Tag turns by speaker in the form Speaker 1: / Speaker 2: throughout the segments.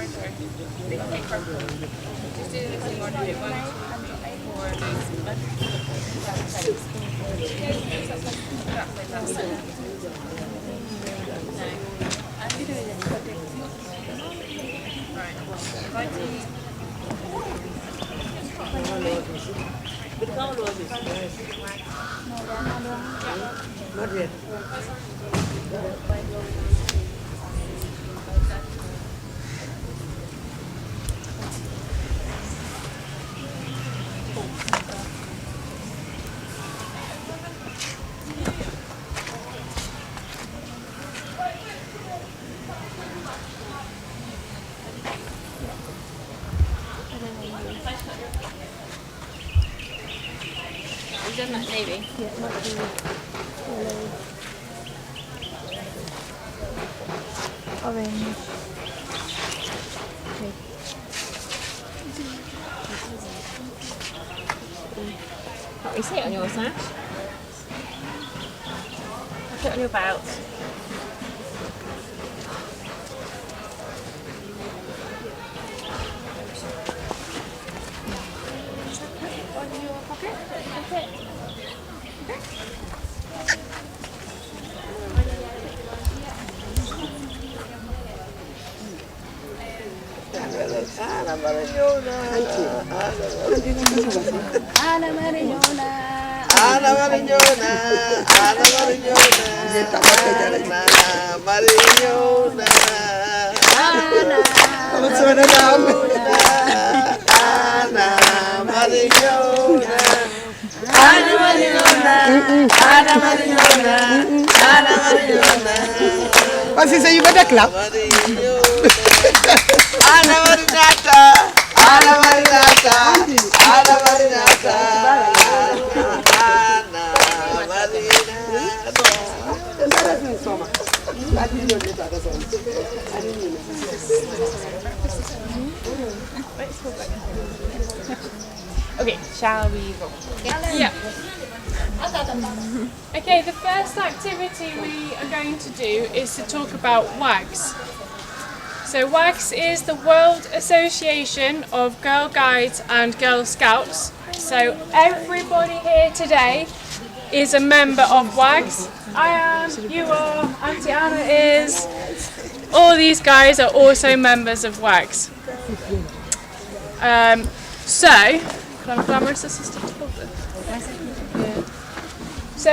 Speaker 1: order. Take purple. Just do the same order you want. Or that's it. Right.
Speaker 2: Not yet.
Speaker 1: You've done that navy?
Speaker 3: Yeah, not the yellow. Orange. Okay.
Speaker 1: Can't we see it on your sash? Put it on your belt. On your pocket? That's it.
Speaker 2: Ana Mariñona.
Speaker 3: Ana Mariñona.
Speaker 2: Ana Mariñona. Ana Mariñona. Ana Mariñona. Vamos a ver Ana Mariñona. Ana Mariñona. Ana Mariñona. Ana Mariñona. Así se lleva la clap. Ana Marinata, Ana Marinata, Ana Marinata, Ana
Speaker 1: Okay, shall we go? Yeah. Okay, the first activity we are going to do is to talk about WAGs. So WAGs is the World Association of Girl Guides and Girl Scouts. So everybody here today is a member of WAGs. I am, you are, Auntie Anna is. All these guys are also members of WAGs. Can I glamorous assistant to hold this? Yeah. So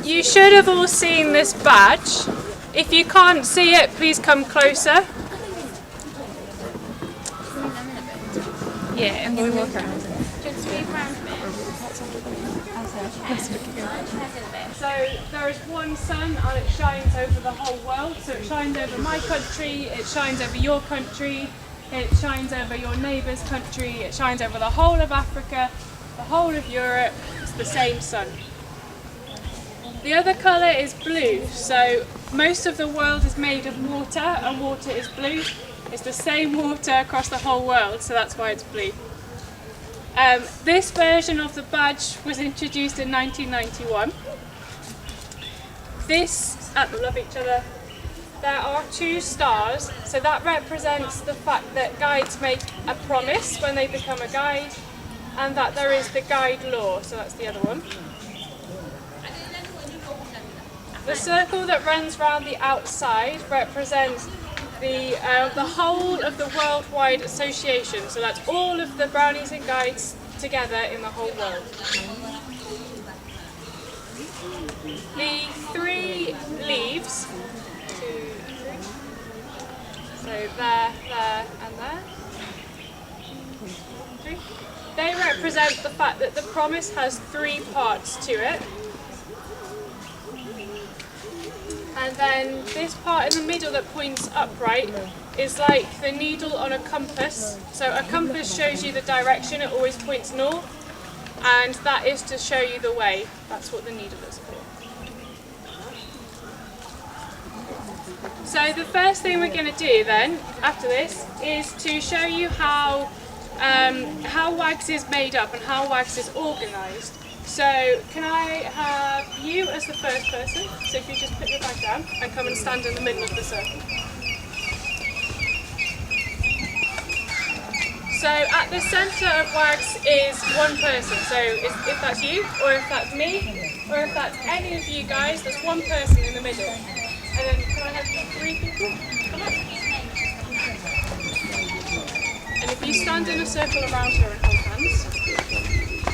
Speaker 1: you should have all seen this badge. If you can't see it, please come closer. Yeah, and we walk around. Just move around a bit. So there is one sun and it shines over the whole world. So it shines over my country, it shines over your country, it shines over your neighbour's country, it shines over the whole of Africa, the whole of Europe. It's the same sun. The other colour is blue, so most of the world is made of water and water is blue. It's the same water across the whole world, so that's why it's blue. This version of the badge was introduced in 1991. They love each other. There are 2 stars, so that represents the fact that guides make a promise when they become a guide, and that there is the guide law, so that's the other one. The circle that runs around the outside represents the whole of the worldwide association, so that's all of the brownies and guides together in the whole world. The 3 leaves, 2, 3, so there, and there, 3, they represent the fact that the promise has 3 parts to it. And then this part in the middle that points upright is like the needle on a compass. So a compass shows you the direction, it always points north, and that is to show you the way. That's what the needle is for. So the first thing we're going to do then, after this, is to show you how WAGs is made up and how WAGs is organised. So can I have you as the first person? So if you just put your bag down and come and stand in the middle of the circle. So at the centre of WAGS is one person. So if that's you, or if that's me, or if that's any of you guys, there's one person in the middle. And then can I have 3 people? Come on. And if you stand in a circle around her and hold hands,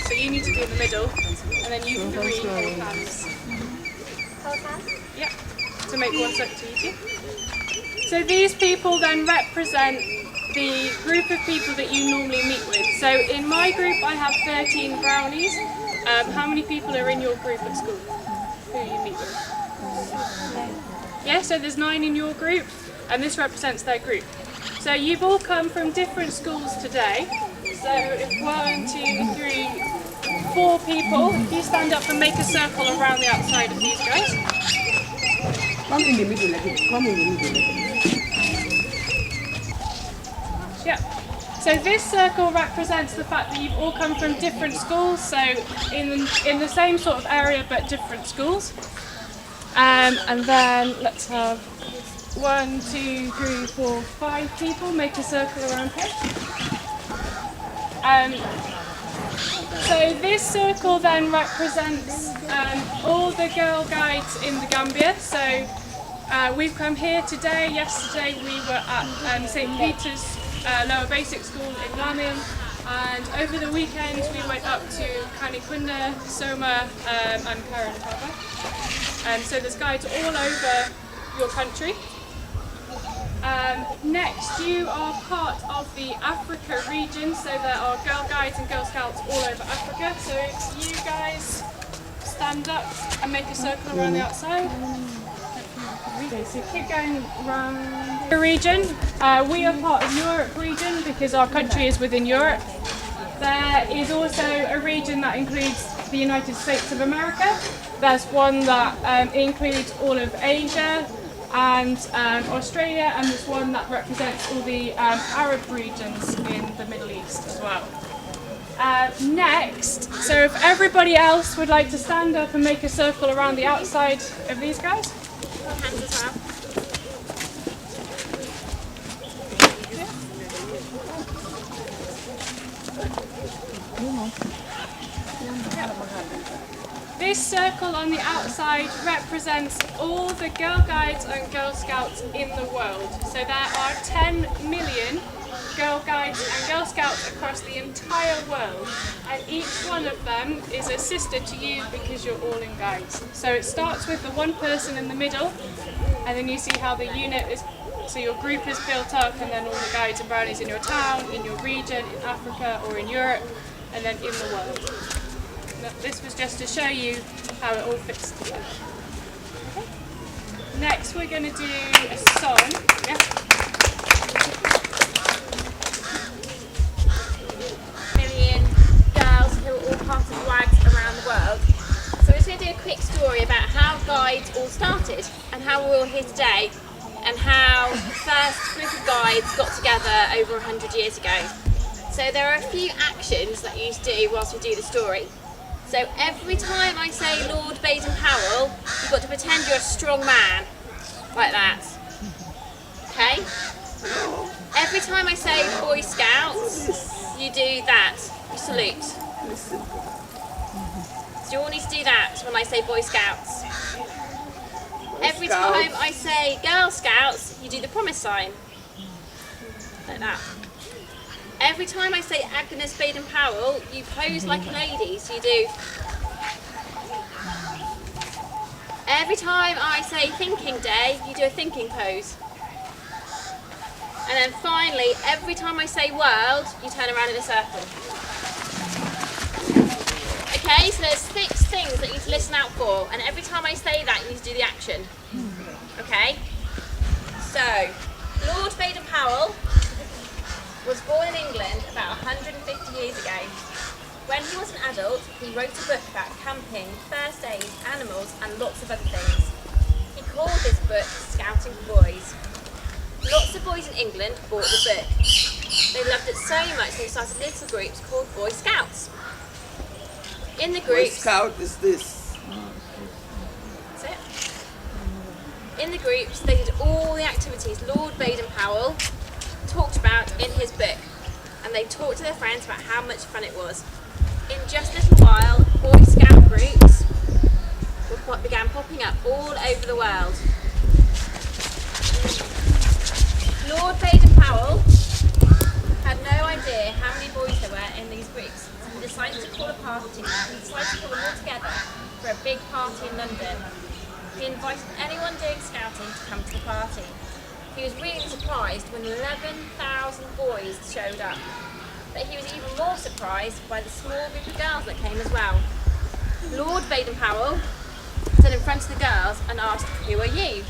Speaker 1: so you need to be in the middle, and then you 3 hold hands.
Speaker 3: Hold hands.
Speaker 1: Yeah, to make one circle to you two. So these people then represent the group of people that you normally meet with. So in my group I have 13 brownies. How many people are in your group at school who you meet with? Yeah, so there's 9 in your group, and this represents their group. So you've all come from different schools today. So if 1, 2, 3, 4 people, if you stand up and make a circle around the outside of these guys.
Speaker 2: Come in the middle, like it. Come in the middle.
Speaker 1: Yeah. So this circle represents the fact that you've all come from different schools, so in the same sort of area but different schools. And then let's have 1, 2, 3, 4, 5 people make a circle around here. So this circle then represents all the girl guides in the Gambia. So we've come here today. Yesterday we were at St. Peter's Lower Basic School in Lamium, and over the weekend we went up to Kanikunda, Soma and Karanapapa. And so there's guides all over your country. Next, you are part of the Africa region, so there are Girl Guides and Girl Scouts all over Africa. So if you guys stand up and make a circle around the outside. Okay, so keep going around the region. We are part of Europe region because our country is within Europe. There is also a region that includes the United States of America. There's one that includes all of Asia and Australia, and there's one that represents all the Arab regions in the Middle East as well. Next, so if everybody else would like to stand up and make a circle around the outside of these guys.
Speaker 3: Hands as well.
Speaker 1: This circle on the outside represents all the Girl Guides and Girl Scouts in the world. So there are 10 million Girl Guides and Girl Scouts across the entire world, and each one of them is a sister to you because you're all in guides. So it starts with the one person in the middle, and then you see how the unit is, so your group is built up, and then all the guides and brownies in your town, in your region, in Africa or in Europe, and then in the world. This was just to show you how it all fits together. Okay. Next we're going to do a song. Yeah.
Speaker 3: Million girls who are all part of WAGs around the world. So we're just going to do a quick story about how guides all started and how we're all here today, and how the first group of guides got together over 100 years ago. So there are a few actions that you need to do whilst we do the story. So every time I say Lord Baden-Powell, you've got to pretend you're a strong man, like that. Okay? Every time I say Boy Scouts, you do that. You salute. So you all need to do that when I say Boy Scouts. Every time I say Girl Scouts, you do the promise sign, like that. Every time I say Agnes Baden-Powell, you pose like a lady, so you do. Every time I say Thinking Day, you do a thinking pose. And then finally, every time I say world, you turn around in a circle. Okay, so there's 6 things that you need to listen out for, and every time I say that, you need to do the action. Okay? So, Lord Baden-Powell was born in England about 150 years ago. When he was an adult, he wrote a book about camping, first aid, animals and lots of other things. He called this book Scouting for Boys. Lots of boys in England bought the book. They loved it so much they started little groups called Boy Scouts. In the
Speaker 2: Boy
Speaker 3: groups,
Speaker 2: Scout is this.
Speaker 3: that's it. In the groups, they did all the activities Lord Baden-Powell talked about in his book, and and they talked to their friends about how much fun it was. In just a little while, Boy Scout groups began popping up all over the world. Lord Baden-Powell had no idea how many boys there were in these groups, so he decided to call a party. He decided to call them all together for a big party in London. He invited anyone doing scouting to come to the party. He was really surprised when 11,000 boys showed up, but he was even more surprised by the small group of girls that came as well. Lord Baden-Powell stood in front of the girls and asked, "Who are you?"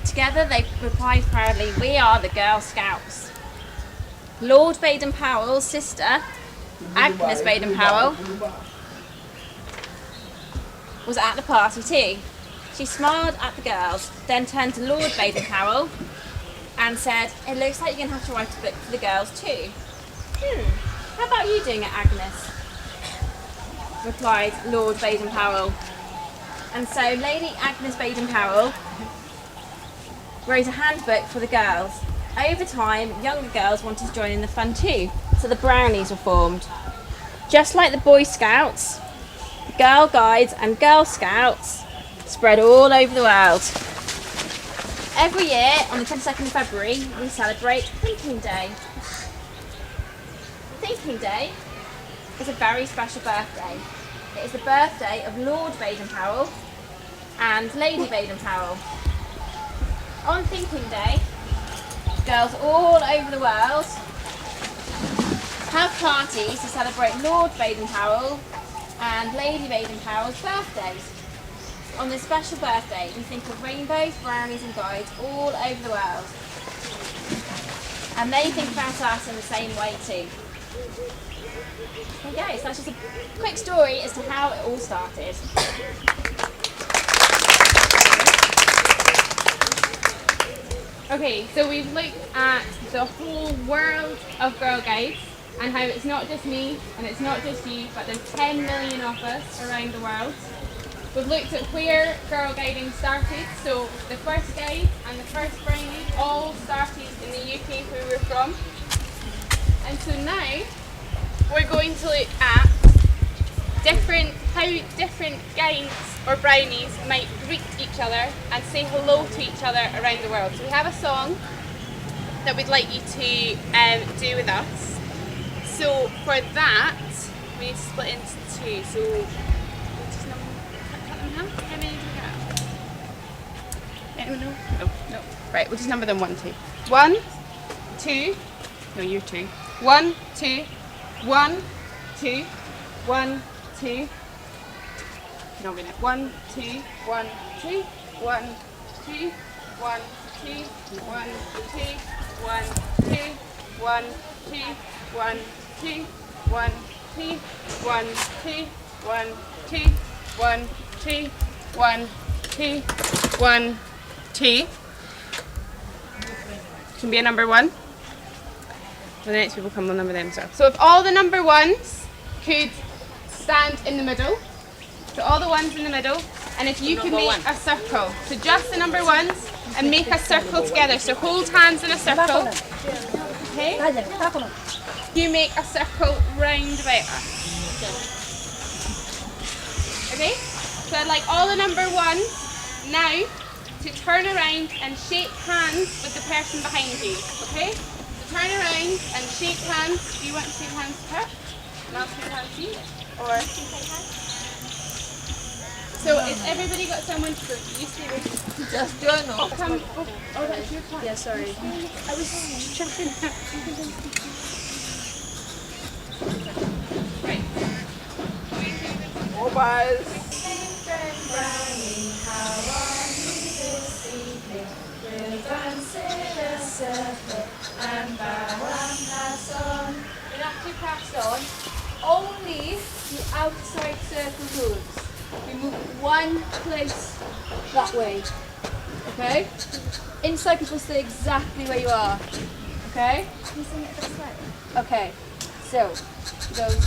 Speaker 3: Together they replied proudly, "We are the Girl Scouts." Lord Baden-Powell's sister, Agnes Baden-Powell, was at the party too. She smiled at the girls, then turned to Lord Baden-Powell and said, "It looks like you're going to have to write a book for the girls too." How about you doing it, Agnes?" replied Lord Baden-Powell. And so Lady Agnes Baden-Powell wrote a handbook for the girls. Over time, younger girls wanted to join in the fun too, so the Brownies were formed. Just like the Boy Scouts, the Girl Guides and Girl Scouts spread all over the world. Every year, on the 22nd of February, we celebrate Thinking Day. Thinking Day is a very special birthday. It is the birthday of Lord Baden-Powell and Lady Baden-Powell. On Thinking Day, girls all over the world have parties to celebrate Lord Baden-Powell and Lady Baden-Powell's birthdays. On this special birthday, we think of rainbows, brownies and guides all over the world. And they think about us in the same way too. Okay, so that's just a quick story as to how it all started.
Speaker 1: Okay, so we've looked at the whole world of Girl Guides and how it's not just me and it's not just you, but there's 10 million of us around the world. We've looked at where girl guiding started, so the first guide and the first brownie all started in the UK where we're from. And so now we're going to look at how different guides or brownies might greet each other and say hello to each other around the world. So we have a song that we'd like you to do with us. So for that, we need to split into two. So just cut them in half. How many do we have? Anyone know? No. Right, we'll just number them 1, 2. 1, 2. No, you're 2. 1, 2. 1, 2. 1, 2. No, wait. 1, 2. 1, 2. 1, 2. 1, 2. 1, 2. 1, 2. 1, 2. 1, 2. 1, 2. 1, 2. 1, 2. 1, 2. 1, 2. 1, 2. Can be a number 1. The next people come, we'll number them. So if all the number 1s could stand in the middle, so all the 1s in the middle, and if you could make a circle, so just the number 1s and make a circle together. So hold hands in a circle. Okay? You make a circle round about us. Okay? So I'd like all the number 1s now to turn around and shake hands with the person behind you. Okay? So turn around and shake hands. Do you want to shake hands first? And I'll shake hands to you? Or so has everybody got someone to you stay with? Just do it now. Oh, that's your part. Yeah, sorry. I was checking out. Right.
Speaker 2: Mobiles.
Speaker 4: We'll dance in a circle and bow and pass on.
Speaker 1: And after you pass on, only the outside circle moves. We move one place that way. Okay? Inside people stay exactly where you are. Okay? Okay. So it goes.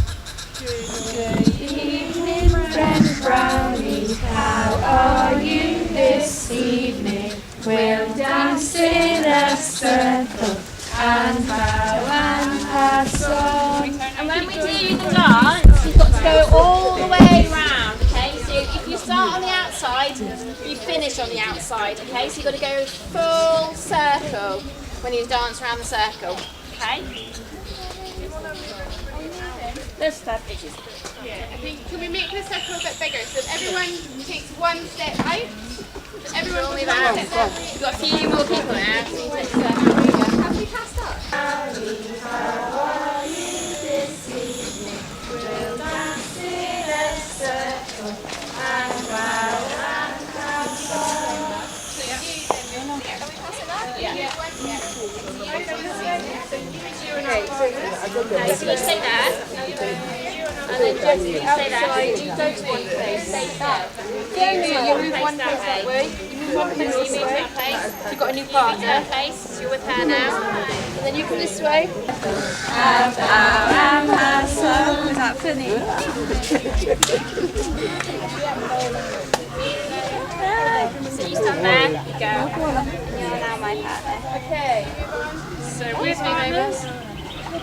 Speaker 4: Good evening, friend Brownie. How are you this evening? We'll dance in a circle and bow and pass
Speaker 3: start on the outside, you finish on the outside, okay? So you've got to go full circle when you dance around the circle, okay?
Speaker 1: Let's start.
Speaker 5: Yeah, I think, can we make the circle a bit bigger so that everyone takes one step out? So everyone
Speaker 3: Roll me
Speaker 5: goes one
Speaker 3: back.
Speaker 5: step out.
Speaker 3: We've got a few more people now. So you take the circle.
Speaker 5: Have we passed up?
Speaker 3: Now, so you stay there, and then just you stay there. You don't want to stay still. You move one place that way. You move one place this way. You've got a new partner. You place. You're with her now. And then you come this way.
Speaker 4: Is that funny?
Speaker 3: So you stand there. You go.
Speaker 4: You're now my partner.
Speaker 3: Okay.
Speaker 1: So with partners.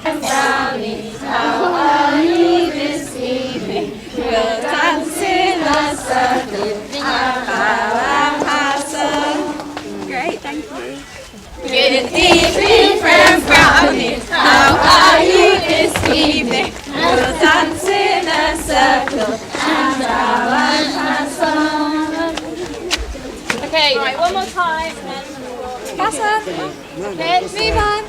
Speaker 4: Brownies, how are you this evening? We'll dance in a circle, and pass on. Great, thank you. Good evening, friend Brownies, how are you this evening? We'll dance in a circle, and pass on.
Speaker 3: Okay. Right. One more time. And then
Speaker 4: Pass on.
Speaker 3: okay.
Speaker 4: Move on.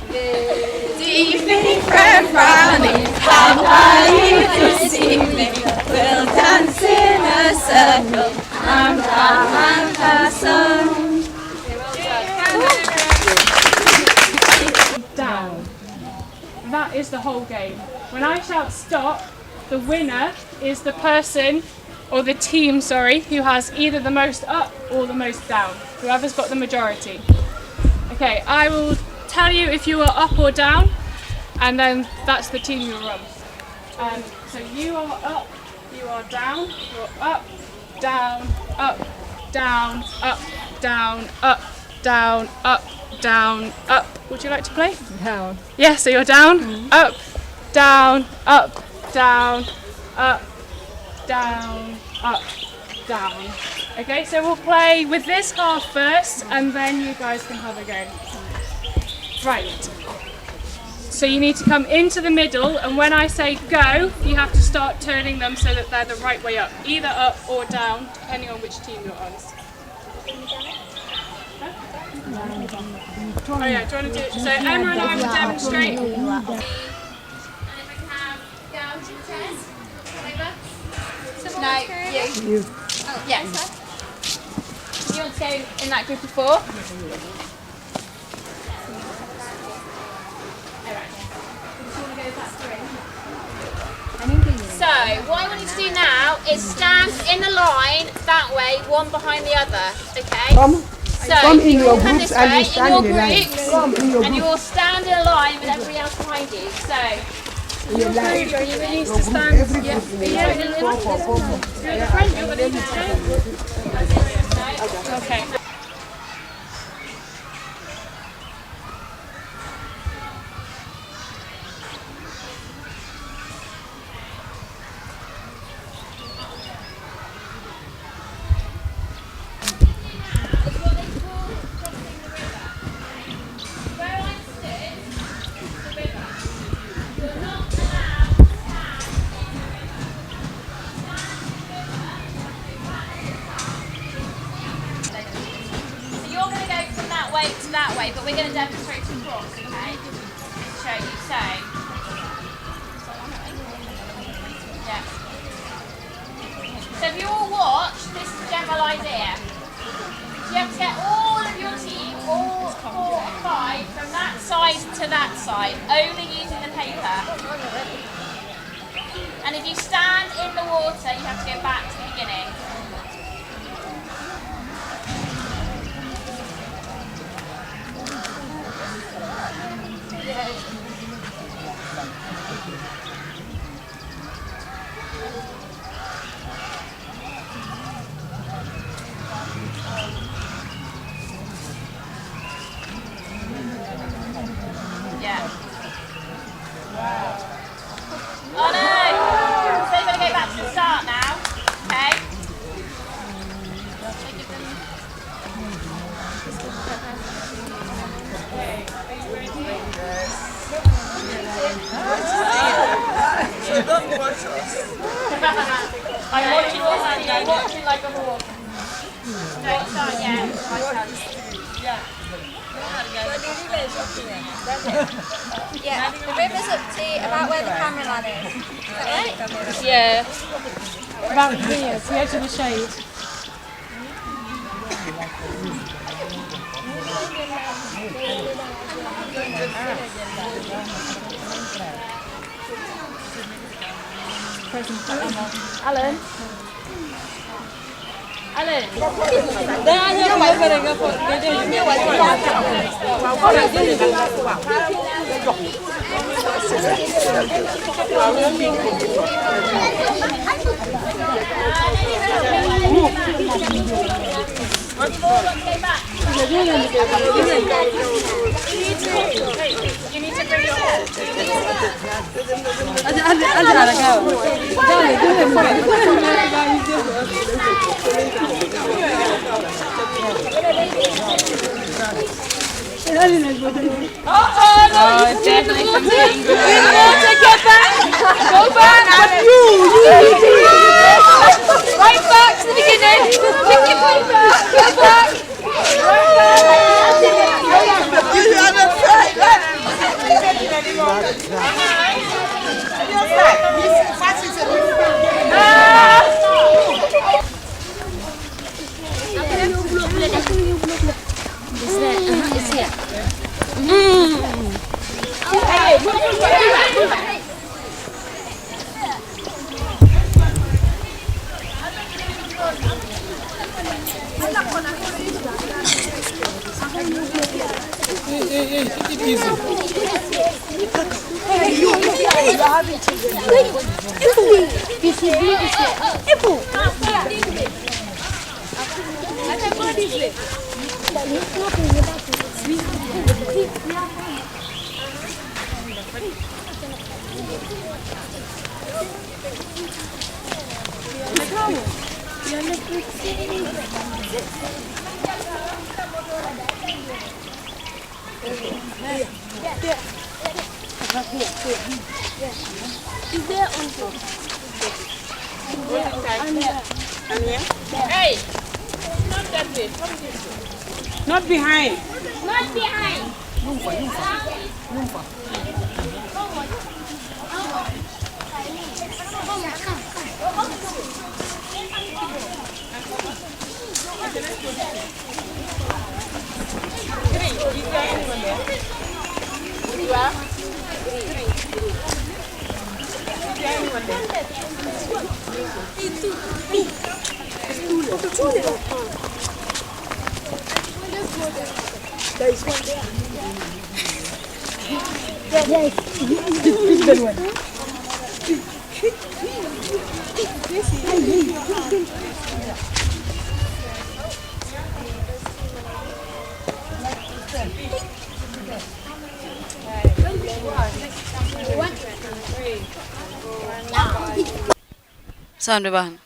Speaker 4: Good evening, friend Brownie. How are you this evening? We'll dance in a circle and pass on.
Speaker 1: Down. That is the whole game. When I shout stop, the winner is the person, or the team, sorry, who has either the most up or the most down. Whoever's got the majority. Okay, I will tell you if you are up or down, and then that's the team you'll run. So you are up, you are down, you're up, down, up, down, up, down, up, down, up, down, up. Would you like to play?
Speaker 2: Down.
Speaker 1: Yeah, so you're down, up, down, up, down, up, down, up, down. Okay, so we'll play with this half first, and then you guys can have a go. Right. So you need to come into the middle, and when I say go, you have to start turning them so that they're the right way up, either up or down, depending on which team you're on. Oh yeah, do you want to do it? So Emma and I will demonstrate.
Speaker 3: and if I can have girls and chairs. Over. No, you. Oh, yes. You want to go in that group of four? So, what I want you to do now is stand in a line that way, one behind the other, okay? So,
Speaker 2: come in your
Speaker 3: come
Speaker 2: groups
Speaker 3: this
Speaker 2: and
Speaker 3: way,
Speaker 2: you stand
Speaker 3: in
Speaker 2: in
Speaker 3: your
Speaker 2: a line.
Speaker 3: groups,
Speaker 2: Come in your
Speaker 3: and you
Speaker 2: group.
Speaker 3: will stand in a line with everybody else behind you. So,
Speaker 2: In your line.
Speaker 1: Are you released
Speaker 2: Your
Speaker 1: to
Speaker 2: group,
Speaker 1: stand?
Speaker 2: every group in your line. Four.
Speaker 1: You're at the front, you're going to need to stand. Okay.
Speaker 3: To that way, but we're going to demonstrate to cross, okay? Show you. So, yeah. So if you all watch, this is the general idea. You have to get all of your team, all 4 or 5, from that side to that side, only using the paper. And if you stand in the water, you have to go back to the beginning. Yeah. Oh no! So you're going to go back to the start now. Okay?
Speaker 6: Don't watch us.
Speaker 3: I'm watching like a hawk. Don't start yet.
Speaker 7: Yeah, the river's up to about where the cameraman is. Is that right?
Speaker 1: Yeah. About here, to the edge of the shade. Alan. Alan.
Speaker 3: You need to bring your horse.
Speaker 1: Oh, it's definitely some kangaroo.
Speaker 2: Go back!
Speaker 1: Right back to the beginning. Pick your paper. Go back.
Speaker 6: You are not afraid.
Speaker 3: Hey! Not that way. Come this way.
Speaker 2: Not behind.
Speaker 3: Not behind.
Speaker 8: Sound baax na.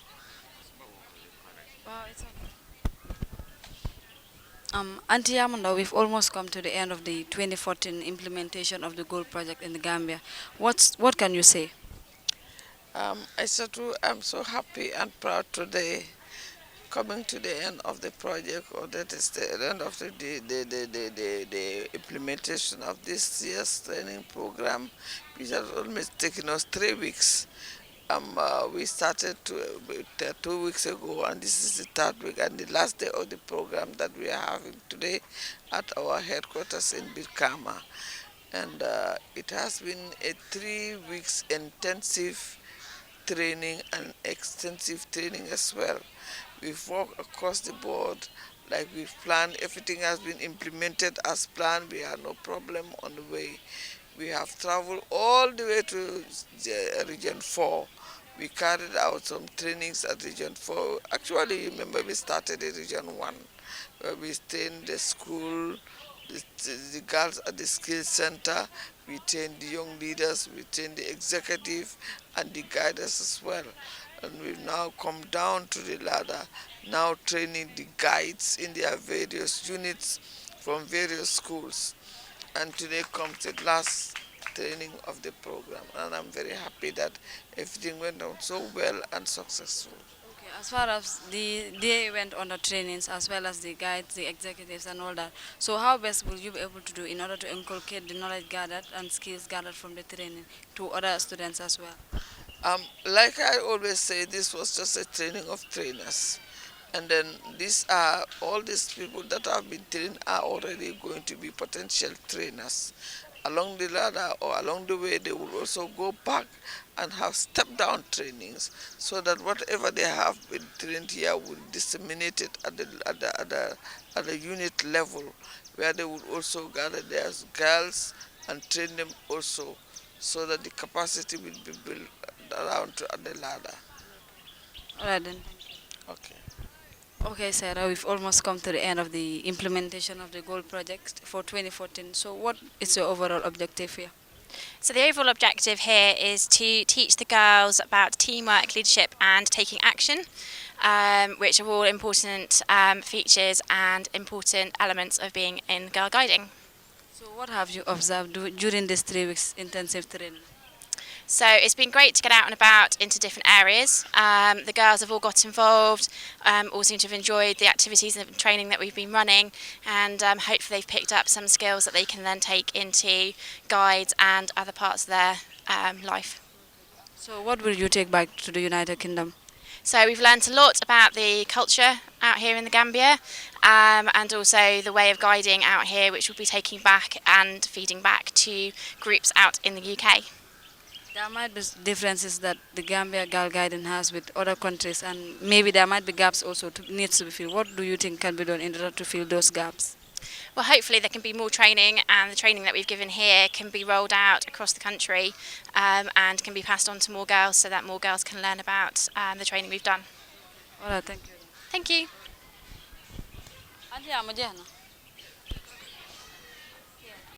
Speaker 8: Auntie Yamanda, we've almost come to the end of the 2014 implementation of the gold project in the Gambia. What can you say?
Speaker 6: I'm so happy and proud today, coming to the end of the project, or that is the end of the implementation of this year's training program, which has almost taken us 3 weeks. We started 2 weeks ago, and this is the 3rd week and the last day of the program that we are having today at our headquarters in Brikama. And it has been a 3 weeks intensive training and extensive training as well. We've worked across the board like we've planned. Everything has been implemented as planned. We have no problem on the way. We have traveled all the way to Region 4. We carried out some trainings at Region 4. Actually, remember we started in Region 1, where we stayed in the school, the girls at the skills center. we train the young leaders, we train the executive and the guiders as well. And we've now come down to the ladder, now training the guides in their various units from various schools. And today comes the last training of the program, and I'm very happy that everything went on so well and successful.
Speaker 8: Okay, as far as they went on the trainings as well as the guides, the executives and all that. So how best will you be able to do in order to inculcate the knowledge gathered and skills gathered from the training to other students as well?
Speaker 6: Like I always say, this was just a training of trainers. And then these are all these people that have been trained are already going to be potential trainers. Along the ladder or along the way, they will also go back and have step down trainings so that whatever they have been trained here will disseminate it at the unit level, where they will also gather their girls and train them also so that the capacity will be built around at the ladder.
Speaker 8: All right then.
Speaker 6: Okay.
Speaker 8: Okay, Sarah, we've almost come to the end of the implementation of the goal project for 2014. So what is your overall objective here?
Speaker 3: So the overall objective here is to teach the girls about teamwork, leadership and taking action, which are all important features and important elements of being in girl guiding.
Speaker 8: So what have you observed during this 3 weeks intensive training?
Speaker 3: So it's been great to get out and about into different areas. The girls have all got involved, all seem to have enjoyed the activities and training that we've been running, and hopefully they've picked up some skills that they can then take into guides and other parts of their life.
Speaker 8: So what will you take back to the United Kingdom?
Speaker 3: So we've learnt a lot about the culture out here in the Gambia, and also the way of guiding out here, which we'll be taking back and feeding back to groups out in the UK.
Speaker 8: There might be differences that the Gambia Girl Guidance has with other countries, and maybe there might be gaps also needs to be filled. What do you think can be done in order to fill those gaps?
Speaker 3: Well, hopefully there can be more training, and the training that we've given here can be rolled out across the country and can be passed on to more girls so that more girls can learn about the training we've done.
Speaker 8: All right, thank you.
Speaker 3: Thank you.
Speaker 8: Auntie,